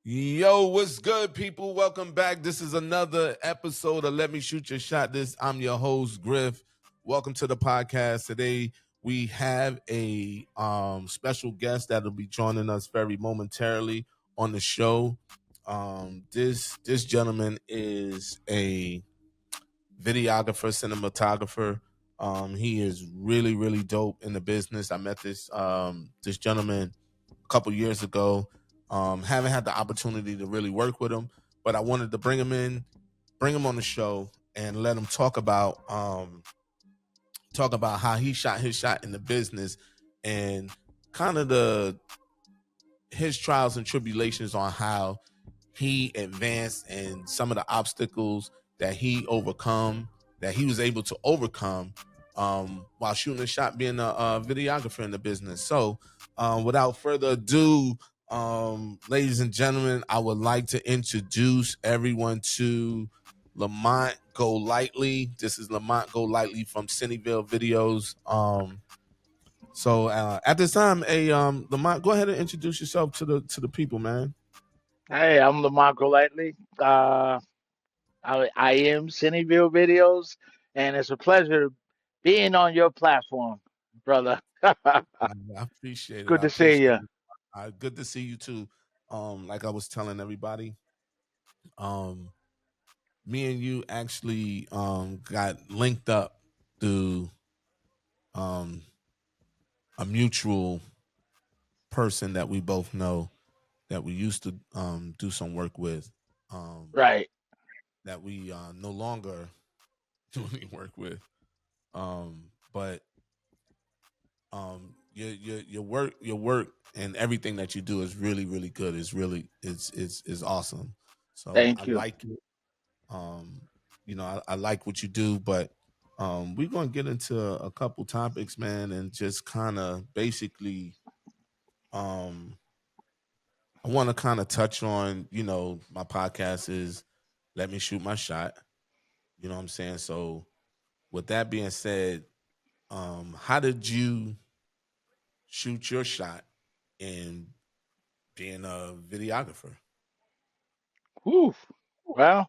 Yo, what's good, people? Welcome back. This is another episode of Let Me Shoot Your Shot. I'm your host, Griff. Welcome to the podcast. Today we have a special guest that'll be joining us very momentarily on the show. This gentleman is a videographer, cinematographer. He is really dope in the business. I met this gentleman a couple years ago. Haven't had the opportunity to really work with him, but I wanted to bring him on the show and let him talk about how he shot his shot in the business and kind of the his trials and tribulations on how he advanced and some of the obstacles that he was able to overcome while shooting a shot being a videographer in the business. So without further ado, ladies and gentlemen, I would like to introduce everyone to Lamont Go Lightly. This is Lamont Go Lightly from Cineville Videos. So at this time, Lamont, go ahead and introduce yourself to the people, man. Hey, I'm Lamont Go Lightly. I am Cineville Videos, and it's a pleasure being on your platform, brother. I appreciate it. Good I to see appreciate you. it. Good to see you too. Like I was telling everybody, um, me and you actually got linked up through um a mutual person that we both know that we used to do some work with. Um, Right. that we no longer do any work with. But your work and everything that you do is really good. It's awesome. So I Thank you. like it. Um, I like what you do, but we're gonna get into a couple topics, man, and just kind of basically um I want to kind of touch on, my podcast is Let Me Shoot My Shot. You know what I'm saying? So with that being said, how did you shoot your shot in being a videographer? Whew. Well,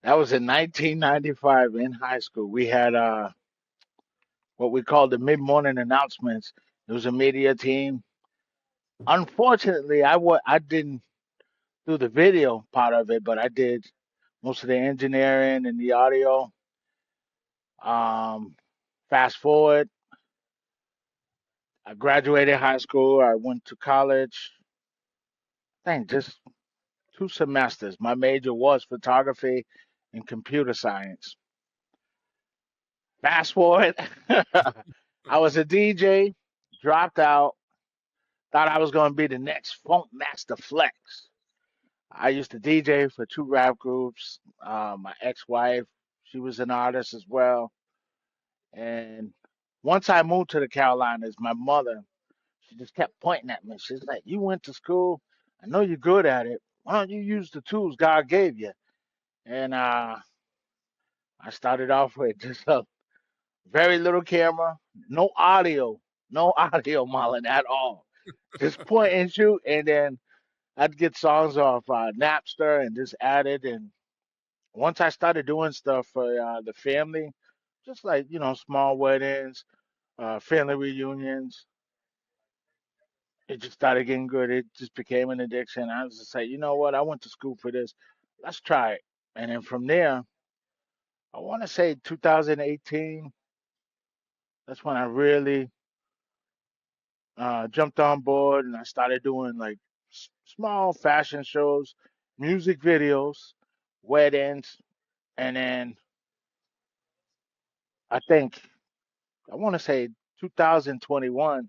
that was in 1995 in high school. We had what we called the mid-morning announcements. It was a media team. Unfortunately, I didn't do the video part of it, but I did most of the engineering and the audio. Um, Fast forward, I graduated high school. I went to college. I think just 2 semesters. My major was photography and computer science. Fast forward, I was a DJ, dropped out, thought I was going to be the next Funk Master Flex. I used to DJ for two rap groups. My ex-wife, she was an artist as well. And once I moved to the Carolinas, my mother, she just kept pointing at me. She's like, "You went to school. I know you're good at it. Why don't you use the tools God gave you?" And I started off with just a very little camera, no audio, no audio, Marlon, at all. Just point and shoot, and then I'd get songs off Napster and just add it. And once I started doing stuff for the family, just like small weddings, family reunions, it just started getting good. It just became an addiction. I was just like, you know what? I went to school for this. Let's try it. And then from there, I want to say 2018, that's when I really jumped on board and I started doing like small fashion shows, music videos, weddings. And then I think, I want to say 2021,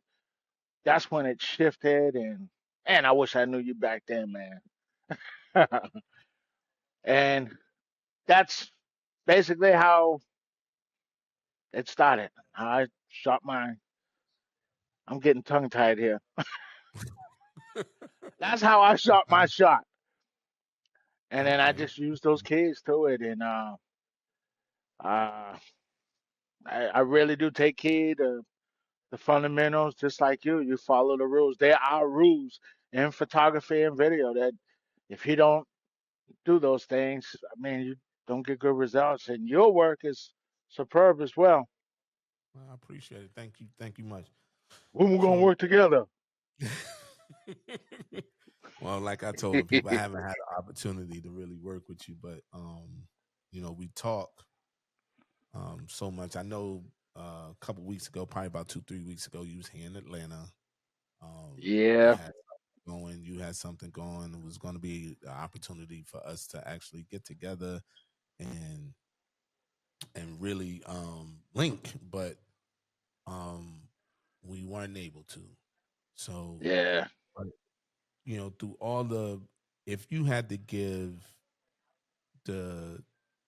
that's when it shifted. And I wish I knew you back then, man. And that's basically how it started. I shot my, I'm getting tongue tied here. That's how I shot my shot. And then I Okay. just used those keys to it. And uh, I really do take heed the fundamentals, just like you follow the rules. There are rules in photography and video that if you don't do those things, I mean, you don't get good results. And your work is superb as well. Well, I appreciate it. Thank you much. When we're gonna So, work together? well, like I told the people, I haven't had the opportunity to really work with you, but we talk so much. I know a couple weeks ago, probably about 2, 3 weeks ago, you was here in Atlanta. You Yeah, had something going. You had something going. It was going to be an opportunity for us to actually get together and really link, but um, we weren't able to. So, yeah. but, through all if you had to give the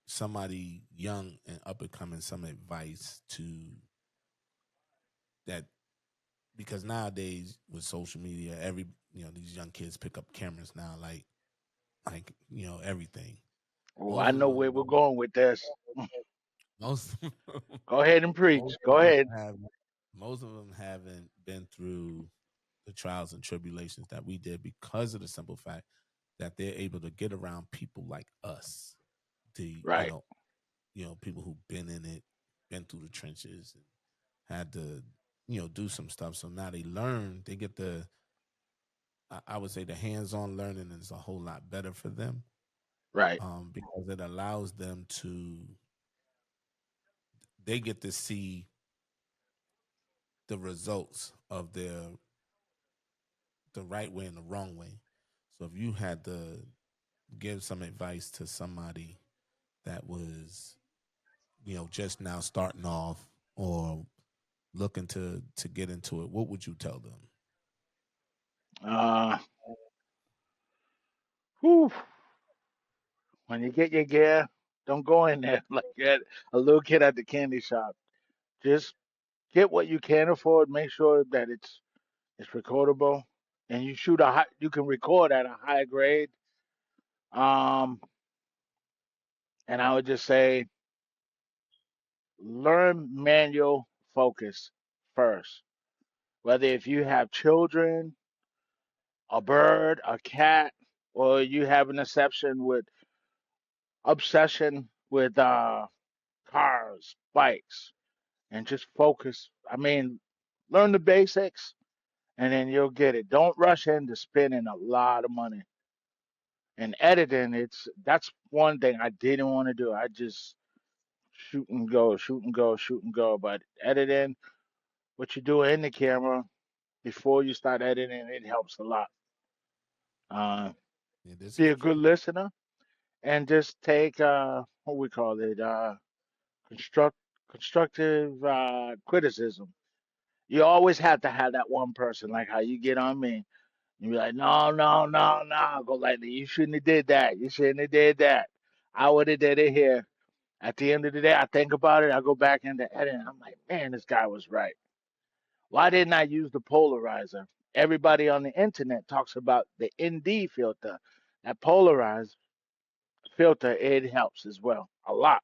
somebody young and up and coming some advice to that, because nowadays with social media, these young kids pick up cameras now, everything. Oh, I Most of know them where we're going with this. most Go ahead and preach. most of Go them ahead. have most of them haven't been through the trials and tribulations that we did, because of the simple fact that they're able to get around people like us, the Right, people who've been in it, been through the trenches, and had to do some stuff. So now they learn. They get I would say the hands-on learning is a whole lot better for them, right, because it allows them they get to see the results of the right way and the wrong way. So if you had to give some advice to somebody that was, just now starting off or looking to get into it, what would you tell them? uh, whew. When you get your gear, don't go in there like a little kid at the candy shop. Just get what you can afford. Make sure that it's recordable, and you can record at a high grade. Um, and I would just say learn manual focus first. Whether if you have children, a bird, a cat, or you have an obsession with cars, bikes, and just focus. I mean, learn the basics and then you'll get it. Don't rush into spending a lot of money. And editing, that's one thing I didn't want to do. I just shoot and go, shoot and go, shoot and go. But editing, what you do in the camera before you start editing, it helps a lot. Uh, Yeah, this be is a good true. listener and just take what we call it construct constructive criticism. You always have to have that one person, like how you get on me. You be like, no, no, no, no, go lightly. You shouldn't have did that. You shouldn't have did that. I would have did it here. At the end of the day, I think about it. I go back into editing. I'm like, man, this guy was right. Why didn't I use the polarizer? Everybody on the internet talks about the ND filter. That polarized filter, it helps as well. A lot.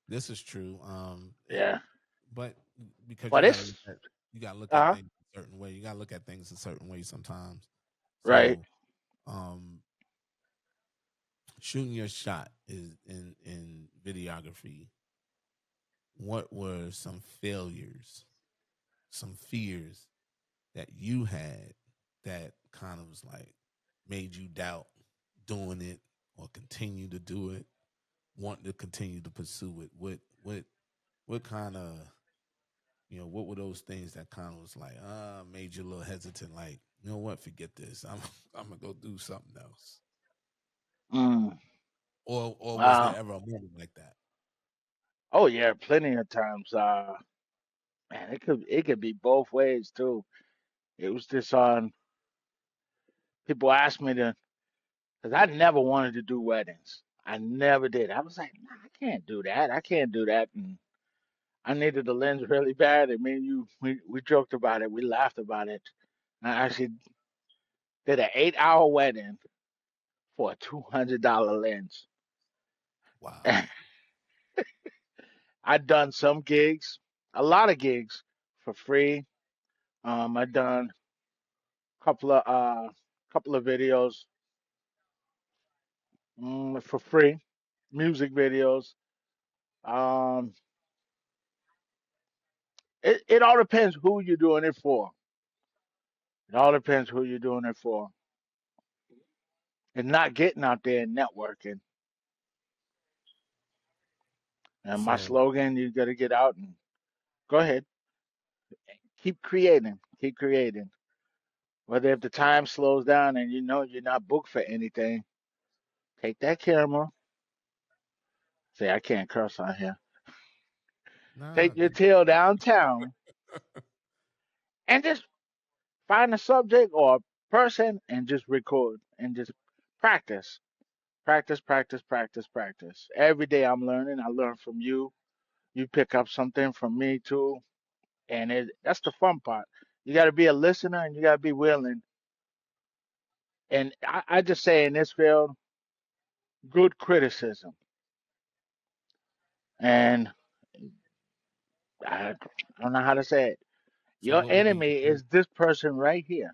This is true. Yeah. But because But it's you gotta look at uh things a certain way. You gotta look at things a certain way sometimes. right. So, um, shooting your shot is in videography. What were some failures, some fears that you had that kind of was like made you doubt doing it or continue to do it, want to continue to pursue it? What kind of what were those things that kind of was like made you a little hesitant, like, what, forget this. I'm gonna go do something else. Mm. Or was there Uh, ever a moment like that? oh yeah, plenty of times. Man, it could be both ways too. It was just on people asked me to because I never wanted to do weddings. I never did. I was like, nah, I can't do that. I can't do that. And I needed the lens really bad. And me and you, we joked about it. We laughed about it. I actually did an 8-hour wedding for a $200 lens. Wow. I'd done some gigs. a lot of gigs for free. I done couple of videos for free, music videos. Um, it all depends who you're doing it for. It all depends who you're doing it for, and not getting out there and networking. And my So slogan, you got to get out and go ahead, keep creating. Whether if the time slows down and you know you're not booked for anything, take that camera. Say I can't curse on here. nah, Take your tail downtown and just find a subject or a person and just record and just practice. Practice, practice, practice, practice. Every day I'm learning. I learn from you. You pick up something from me too. And that's the fun part. You got to be a listener and you got to be willing. And I just say in this field, good criticism. And I don't know how to say it. so Your what would be enemy is this person right here,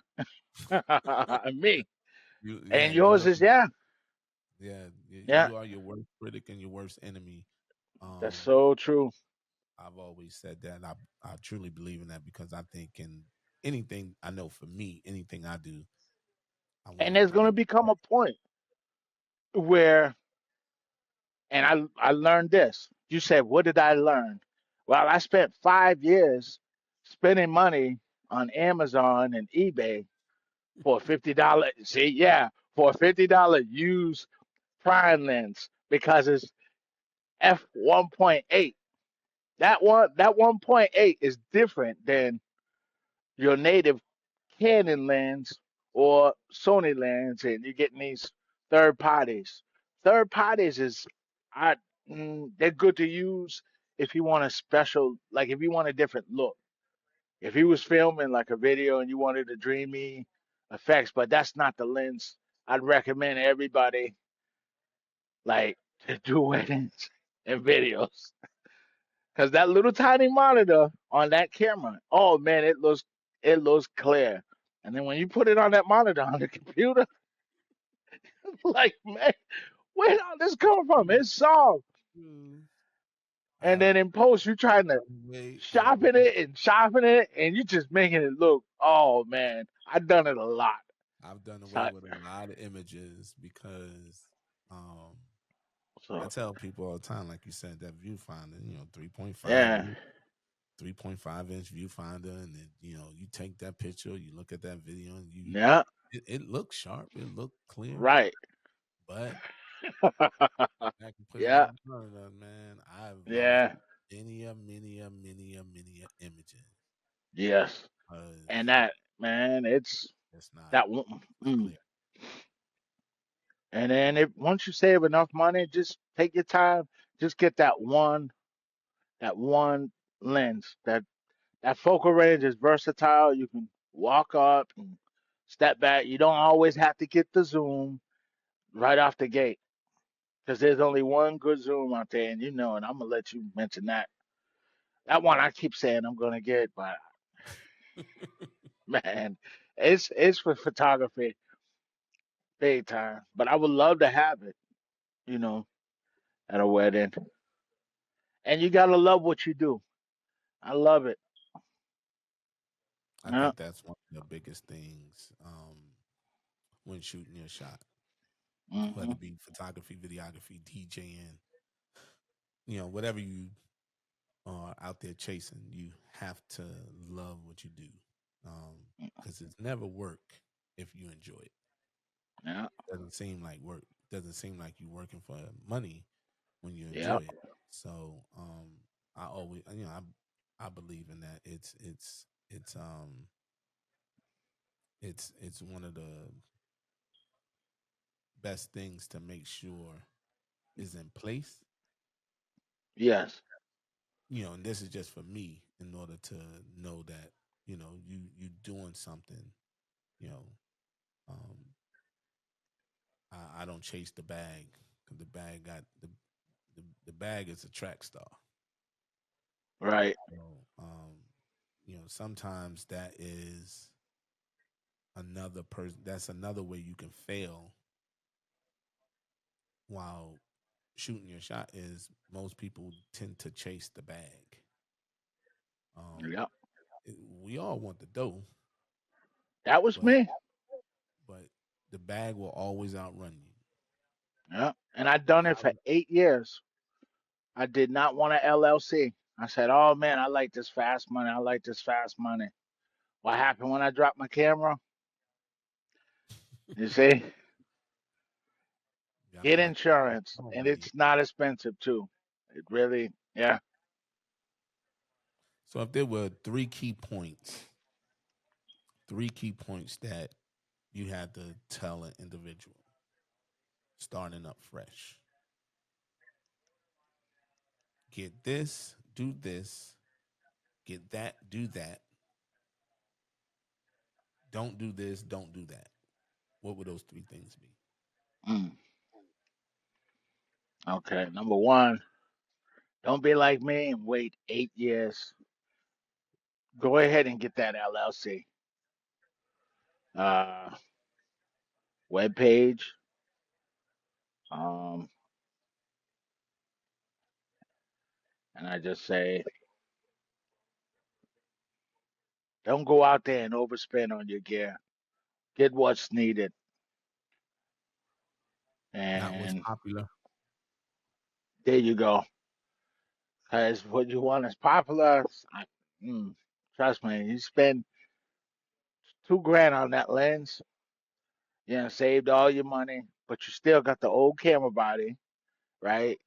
me. you? Yeah, And yours you're is, yeah, yeah. yeah, You are your worst critic and your worst enemy. that's Um, so true. I've always said that. I truly believe in that because I think in anything I know for me, anything I do, I want And it there's to going to be become a point where, and I learned this. You said, what did I learn? Well, I spent 5 years spending money on Amazon and eBay for $50. See, yeah, for a $50 used prime lens because it's f1.8. That 1.8 is different than your native Canon lens or Sony lens, and you're getting these third parties. Third parties is I they're good to use if you want a special, like if you want a different look. If you was filming like a video and you wanted a dreamy effects, but that's not the lens I'd recommend everybody like to do weddings and videos. Cause that little tiny monitor on that camera, oh man, it looks clear. And then when you put it on that monitor on the computer, like man, where did all this come from? It's soft. true. And I've then in post, you're trying to done away sharpen it, and you just making it look. Oh man, I've done it a lot. I've done away So, with a lot of images because um I so tell people all the time, like you said, that viewfinder, 3.5 yeah, 3.5-inch viewfinder, and then you take that picture, you look at that video, and yeah, it looks sharp, it looked clear, right, but I can put it yeah, on the monitor, man. I've lost yeah, many images yes. And because that man, it's it's not that one. Mm. clear. And then if once you save enough money, just take your time. Just get that one lens. That focal range is versatile. You can walk up and step back. You don't always have to get the zoom right off the gate because there's only one good zoom out there, and you know it. I'm gonna let you mention that. That one I keep saying I'm gonna get, but man, it's for photography big time. But I would love to have it, you know, at a wedding. And you gotta love what you do. I love it. I Yeah. think that's one of the biggest things when shooting your shot, whether Hmm. it be photography, videography, DJing, whatever you are out there chasing, you have to love what you do. Because it's never work if you enjoy it. Yeah. Doesn't seem like work. Doesn't seem like you're working for money when you Yeah. enjoy it. So I always I believe in that. It's one of the best things to make sure is in place. Yes. And this is just for me in order to know that, you doing something, you know, um I don't chase the bag 'cause the bag is a track star. Right. So, sometimes that is another person. That's another way you can fail while shooting your shot. Is most people tend to chase the bag. Um, Yep. we all want the dough, That was but me. the bag will always outrun you. Yeah. And I done it I for was 8 years. I did not want an LLC. I said, "Oh man, I like this fast money. I like this fast money." What happened when I dropped my camera? You see, got get that. insurance, Oh, and man. it's not expensive too. It really, yeah. So if there were three key points that you had to tell an individual starting up fresh, get this, do this, get that, do that, don't do this, don't do that. What would those three things be? Mm, okay. Number one, don't be like me and wait 8 years. Go ahead and get that LLC. Uh, web page. Um, and I just say, don't go out there and overspend on your gear. Get what's needed. Not what's And popular. there you go. Because what you want is popular. Mm, trust me, you spend 2 grand on that lens, you know, saved all your money, but you still got the old camera body, right?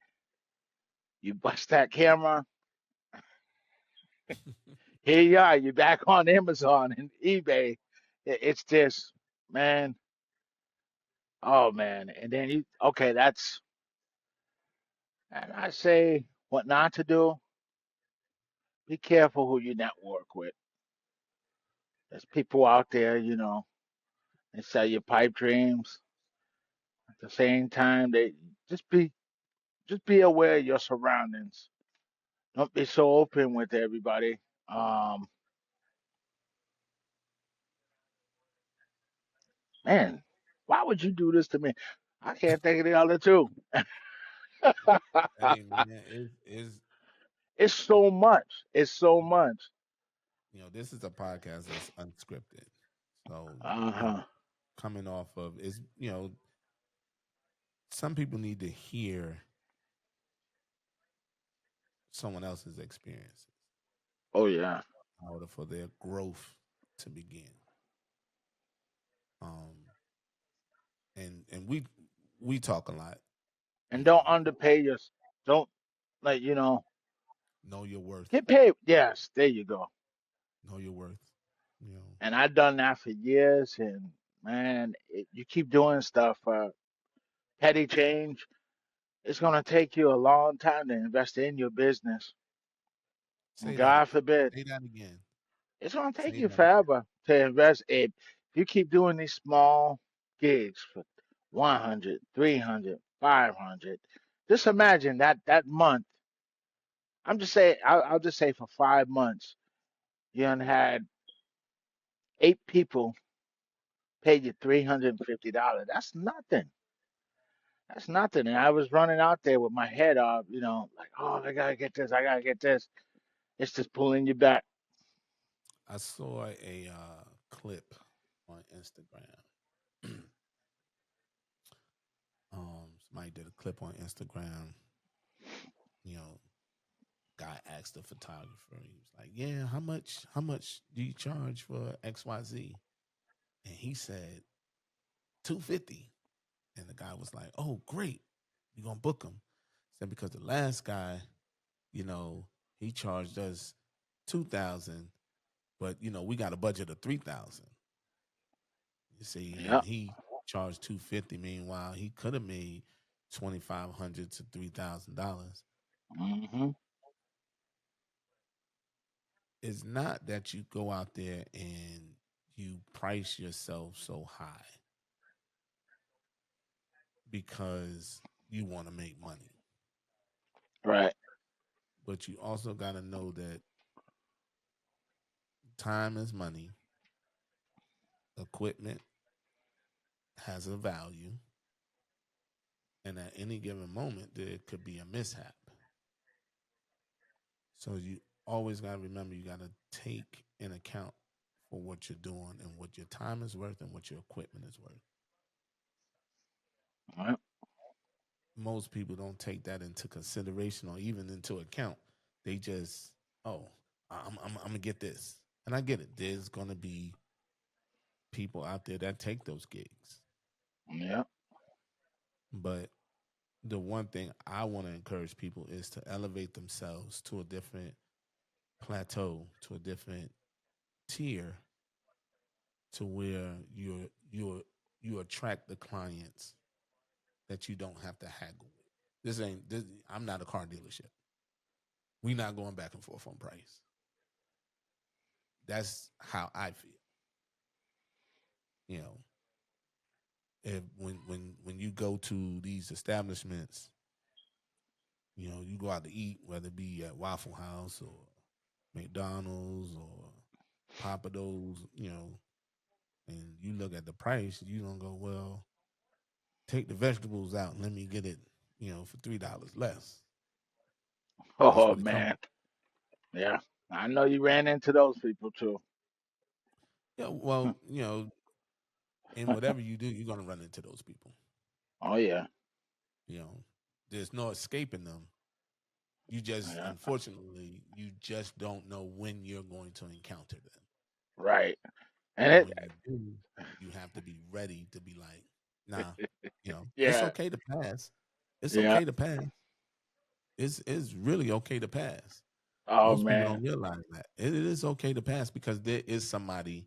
You bust that camera, here you are, you're back on Amazon and eBay. It's just, man, oh man. And then okay, and I say what not to do. Be careful who you network with. There's people out there, they sell you pipe dreams. At the same time, they just be just be aware of your surroundings. Don't be so open with everybody. Um, man, why would you do this to me? I can't think of the other two. Hey man, It's so much. It's so much. this is a podcast that's unscripted. So, Uh-huh. coming off of is, some people need to hear someone else's experiences Oh yeah. in order for their growth to begin. Um, and we talk a lot, And you don't know, underpay your. Don't like know your worth, get paid. Yes, there you go. know your worth, you know. And I've done that for years. And man, you keep doing stuff for petty change. It's gonna take you a long time to invest in your business. And Say that God again. forbid, Say that again. it's gonna take Say you that again. forever to invest in. If you keep doing these small gigs for 100, 300, 500, just imagine that month. I'm just saying, I'll just say for 5 months, you done had 8 people pay you $350. That's nothing. That's nothing. And I was running out there with my head up, like, oh, I gotta get this, I gotta get this. It's just pulling you back. I saw a clip on Instagram. Somebody did a clip on Instagram. You know, guy asked the photographer. He was like, "Yeah, how much do you charge for XYZ?" And he said 250. And the guy was like, "Oh, great, you gonna book him?" Said because the last guy, you know, he charged us 2,000, but we got a budget of 3,000. You see, and Yeah. he charged 250. Meanwhile, he could have made $2,500 to $3,000. Hmm. It's not that you go out there and you price yourself so high because you want to make money. Right. but you also got to know that time is money, equipment has a value, and at any given moment, there could be a mishap. So you always got to remember you got to take in account for what you're doing and what your time is worth and what your equipment is worth. Right. Most people don't take that into consideration or even into account. They just, oh, I'm gonna get this, and I get it. There's gonna be people out there that take those gigs, Yeah. but the one thing I want to encourage people is to elevate themselves to a different plateau, to a different tier, to where you attract the clients that you don't have to haggle with. This ain't this. I'm not a car dealership. We not going back and forth on price. That's how I feel. You know, if when you go to these establishments, you know, you go out to eat, whether it be at Waffle House or McDonald's or Papa Do's, you know, and you look at the price, you don't go, well, take the vegetables out and let me get it, you know, for $3 less. That's Oh what it comes. man. Yeah. I know you ran into those people too. Yeah, well, you know, in whatever you do, you're gonna run into those people. Oh yeah. You know, there's no escaping them. You just, Yeah. unfortunately, you just don't know when you're going to encounter them. Right. And And it when you do, you have to be ready to be like, nah, you know, it's yeah. okay to pass. It's Yeah. okay to pass. It's really okay to pass. Oh Most people man. don't realize that. It is okay to pass because there is somebody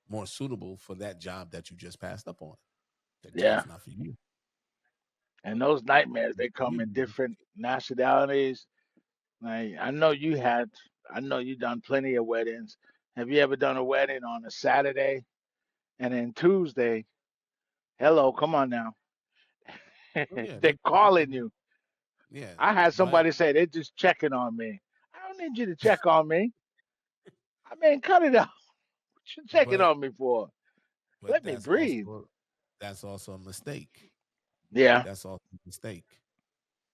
more suitable for that job that you just passed up on. That Yeah. job's not for you. And those nightmares, they come in You different nationalities. Like I know you done plenty of weddings. Have you ever done a wedding on a Saturday and then Tuesday? Hello, come on now. oh yeah, They're calling you. yeah, I had but somebody say they're just checking on me. I don't need you to check on me. I mean, cut it out. What you checking but on me for? but Let me breathe. that's also a mistake. Yeah. That's also a mistake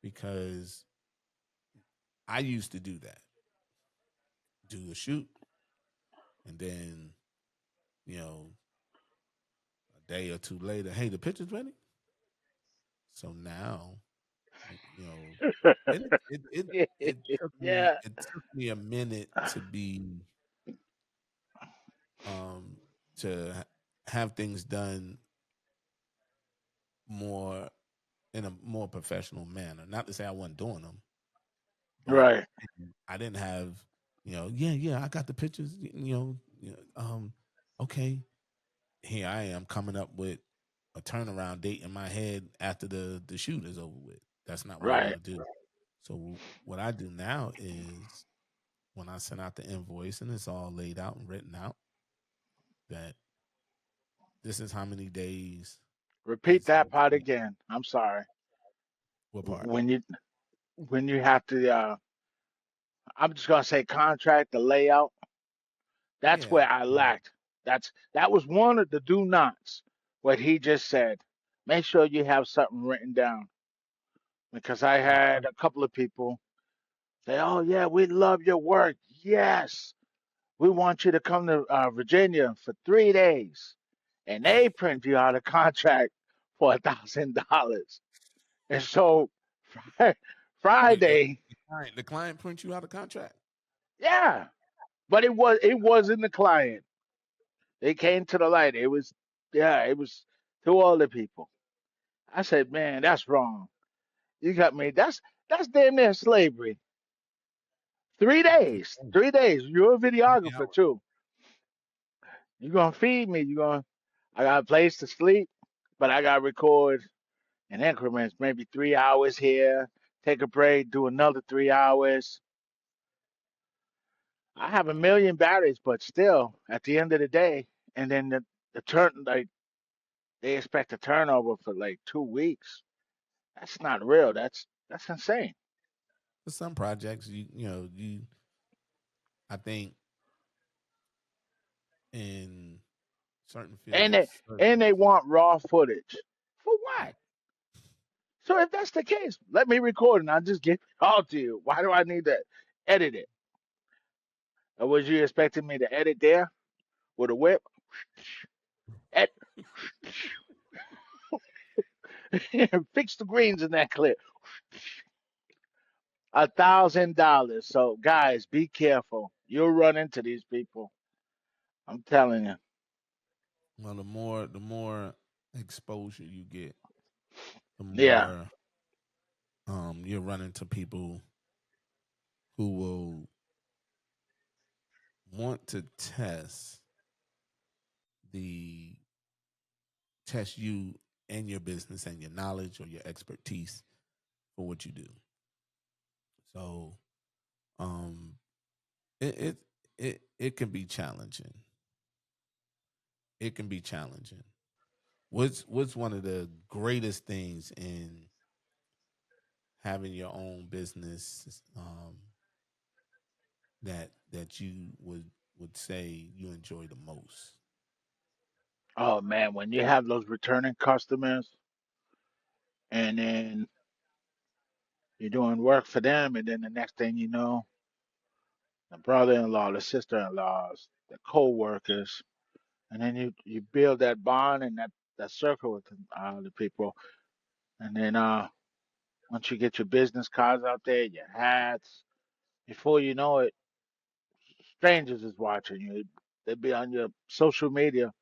because I used to do that. Do a shoot and then, you know, a day or two later, hey, the picture's ready. So now, you know, Yeah. it took me a minute to be um have things done more in a more professional manner. Not to say I wasn't doing them, but Right. I didn't have, you know, yeah, I got the pictures, okay, here I am coming up with a turnaround date in my head after the shoot is over with. That's not what I want Right. to do. So what I do now is when I send out the invoice and it's all laid out and written out that this is how many days Repeat it's that going part to take. again. I'm sorry. What part? When you have to I'm just gonna say contract the layout. That's Yeah. where I lacked. That was one of the do nots. What he just said. Make sure you have something written down because I Yeah. had a couple of people say, "Oh yeah, we love your work. Yes, we want you to come to Virginia for 3 days," and they print you out a contract for $1,000. And so Wait, Friday, the client print you out a contract. yeah, but it wasn't the client. They came to the light. It was yeah, it was two other people. I said, man, that's wrong. You got me. That's damn near slavery. 3 days. 3 days. You're a How many videographer hours? too. You're gonna feed me. I got a place to sleep, but I gotta record in increments, maybe 3 hours here, take a break, do another 3 hours. I have a million batteries, but still, at the end of the day, and then the turn like they expect a turnover for like 2 weeks. That's not real. That's insane. for some projects, you I think in certain fields And of they service. want raw footage. For what? Right. So if that's the case, let me record and I'll just give it all to you. Why do I need to edit it? Or was you expecting me to edit there with a whip? Ed- Fix the greens in that clip. $1,000. So guys, be careful. You'll run into these people. I'm telling you. Well, the more exposure you get, the Yeah. more you run into people who will want to the test you and your business and your knowledge or your expertise for what you do. So um it it it can be challenging. It can be challenging. What's one of the greatest things in having your own business that you would say you enjoy the most? Oh man, when you have those returning customers and then you're doing work for them, and then the next thing you know, the brother-in-law, the sister-in-laws, the co-workers, and then you build that bond and that circle with the people, and then once you get your business cards out there, your hats, before you know it, strangers is watching you. They be on your social media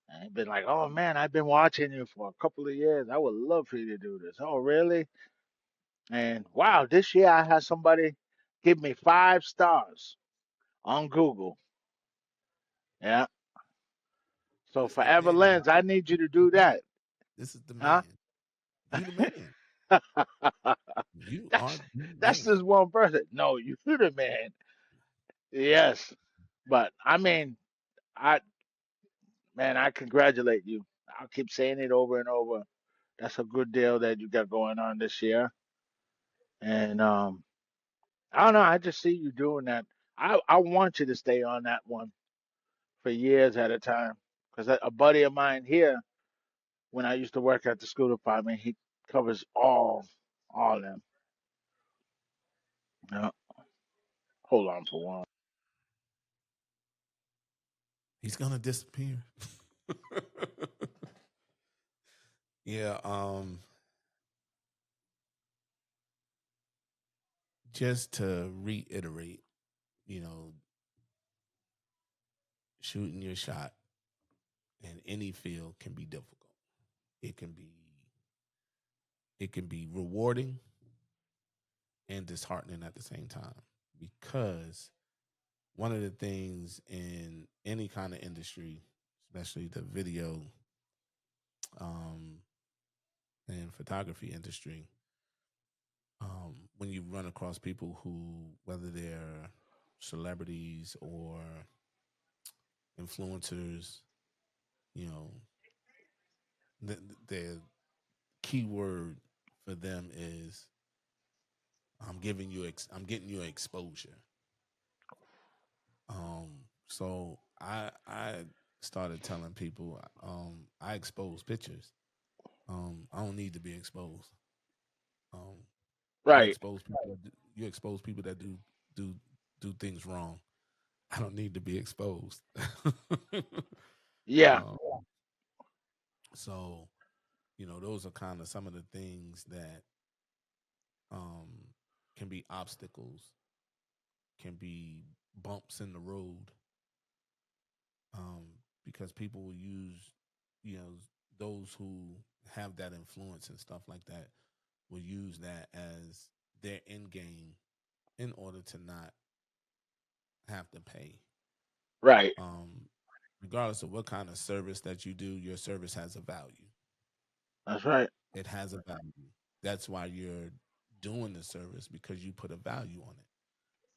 and be like, "Oh man, I've been watching you for a couple of years. I would love for you to do this." Oh really? And wow, this year I had somebody give me 5 stars on Google. Yeah. So Who's the forever man in lens, I need you to do that. this is the Huh? man. You the man. You are the That's man. just one person. No, you the man. Yes. But I mean, I man, I congratulate you. I'll keep saying it over and over. That's a good deal that you got going on this year. And I don't know, I just see you doing that. I want you to stay on that one for years at a time. Because a buddy of mine here, when I used to work at the school department, he covers all them. Yeah. Hold on for one. He's gonna disappear. Yeah, just to reiterate, you know, shooting your shot in any field can be difficult. It can be it can be rewarding and disheartening at the same time because one of the things in any kind of industry, especially the video um, and photography industry, when you run across people who, whether they're celebrities or influencers, you know, the key word for them is I'm getting you exposure. So I started telling people I expose pictures. I don't need to be exposed. Um, you Right. expose people. You expose people that do do things wrong. I don't need to be exposed. Yeah, um, so those are kind of some of the things that um, can be obstacles, can be bumps in the road, um, because people will use, you know, those who have that influence and stuff like that will use that as their end game in order to not have to pay. right. Um, Regardless of what kind of service that you do, your service has a value. That's right. It has a value. That's why you're doing the service because you put a value on it.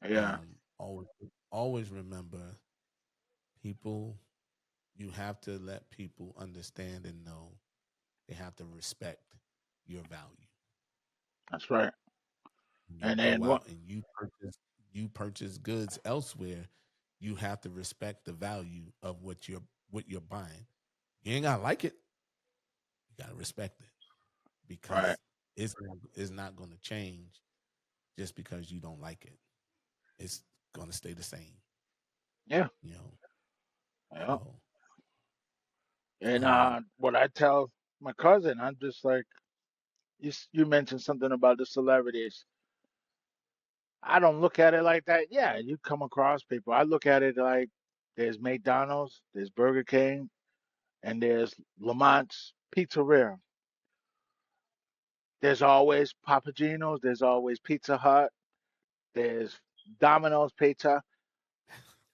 Yeah, Always, always remember, people. You have to let people understand and know they have to respect your value. that's right. When you And go then what? out and you purchase goods elsewhere, you have to respect the value of what you're buying. You ain't gotta like it. You gotta respect it Right. because it's not gonna change just because you don't like it. It's gonna stay the same. Yeah. You know. Yeah. So And um what I tell my cousin, I'm just like, you mentioned something about the celebrities. I don't look at it like that. Yeah, you come across people. I look at it like there's McDonald's, there's Burger King, and there's Lamont's Pizzeria. There's always Papa Gino's, there's always Pizza Hut, there's Domino's Pizza.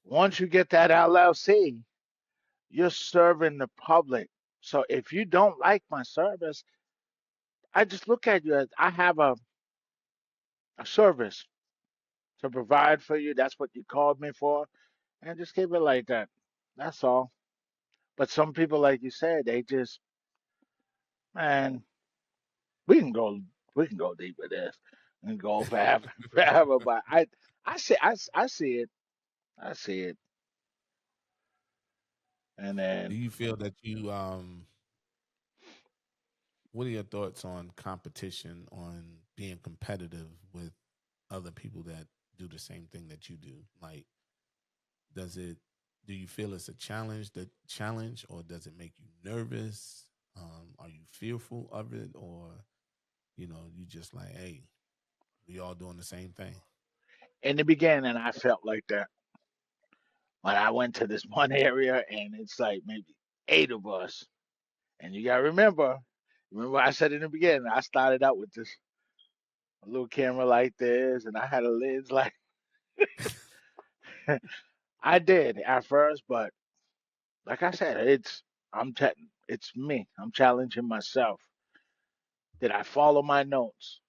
Once you get that LLC, you're serving the public. So if you don't like my service, I just look at you as I have a service to provide for you. That's what you called me for. And just keep it like that. That's all. But some people, like you said, they just, man, we can go, we can go deep with this and go forever, forever. But I see it, I see it. And do then, you feel that you what are your thoughts on competition, on being competitive with other people that do the same thing that you do? Like, does it? Do you feel it's a challenge, or does it make you nervous? Are you fearful of it, or you just like, hey, we all doing the same thing? in the beginning, I felt like that when I went to this one area, and it's like maybe eight of us. And you gotta remember I said in the beginning, I started out with this a little camera like this, and I had a lens like I did at first, but like I said, it's me. I'm challenging myself. Did I follow my notes?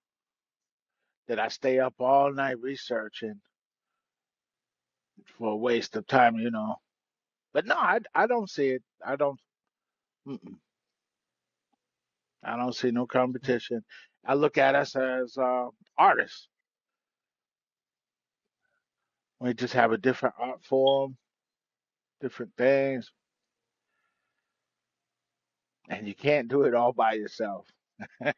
Did I stay up all night researching for a waste of time? But no, I don't see it. Mm-mm, I don't see no competition. I look at us as artists. We just have a different art form, different things, and you can't do it all by yourself.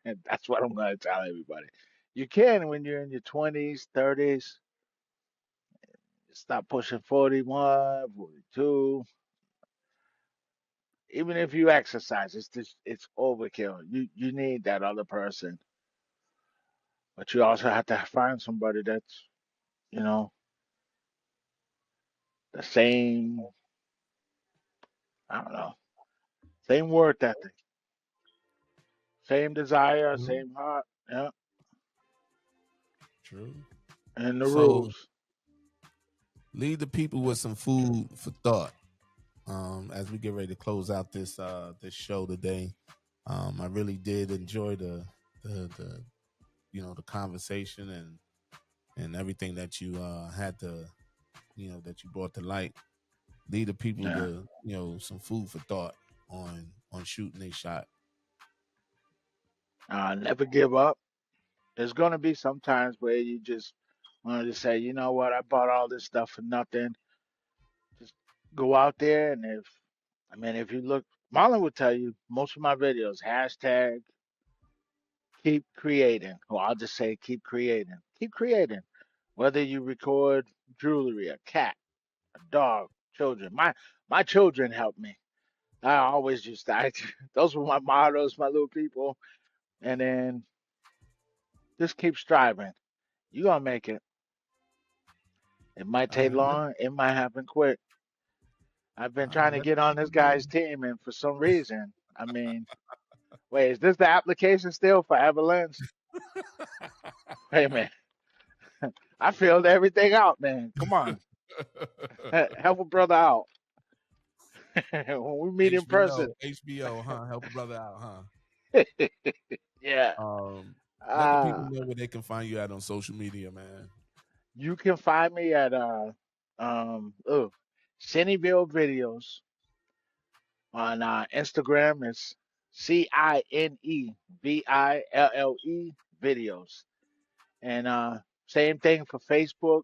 That's what I'm going to tell everybody. You can when you're in your 20s, 30s, stop pushing 41, 42. Even if you exercise, it's overkill. You need that other person, but you also have to find somebody that's, you know, the same, I don't know, same work ethic, same desire, True. same heart, yeah, True. and the So rules. leave the people with some food for thought. As we get ready to close out this show today. I really did enjoy the the conversation and everything that you had to that you brought to light. Lead the people Yeah. to some food for thought on shooting a shot. Never give up. There's going to be some times where you just want to say, you know what, I bought all this stuff for nothing. Just go out there, and if you look, Marlon would tell you most of my videos, hashtag keep creating. Or I'll just say keep creating. Keep creating. Whether you record jewelry, a cat, a dog, children. My children help me. I always used to. Those were my mottos, my little people. And then just keep striving. You're gonna make it. It might All take right, long. It might happen quick. I've been all right. trying to Let get the on this people know. guy's team, and for some reason, I mean, wait, is this the application still for Avalanche? Wait a minute. I filled everything out, man. Come on. Help a brother out. When we meet in person. HBO, huh? Help a brother out, huh? Yeah. Let the people Uh, know where they can find you at on social media, man. you can find me at Cineville Videos on Instagram. It's CINEVILLE videos. And same thing for Facebook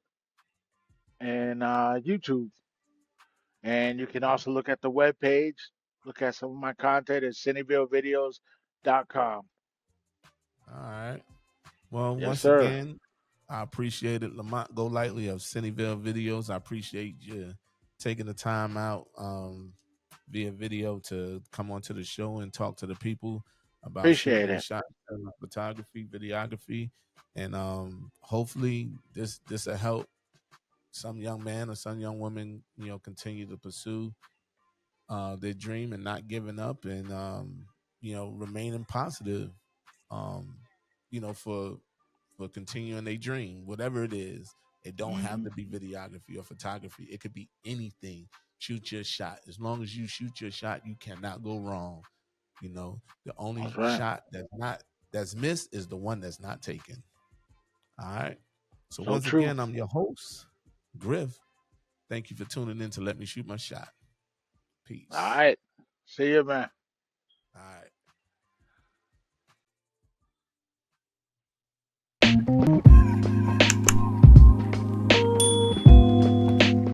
and YouTube. And you can also look at the webpage, look at some of my content at CinevilleVideos.com. All right. Well, Yes, once sir. again, I appreciate it. Lamont Go Lightly of Cineville Videos. I appreciate you taking the time out via video to come onto the show and talk to the people about shooting Appreciate your it. shot, photography, videography. And hopefully this will help some young man or some young woman, continue to pursue their dream and not giving up, and remaining positive, um, for continuing their dream, whatever it is. It don't have Hmm. to be videography or photography. It could be anything. Shoot your shot. As long as you shoot your shot, you cannot go wrong. The only That's right. shot that's missed is the one that's not taken. All right. So So once true. again, I'm your host, Griff. Thank you for tuning in to Let Me Shoot My Shot. All Peace. right. See you, man.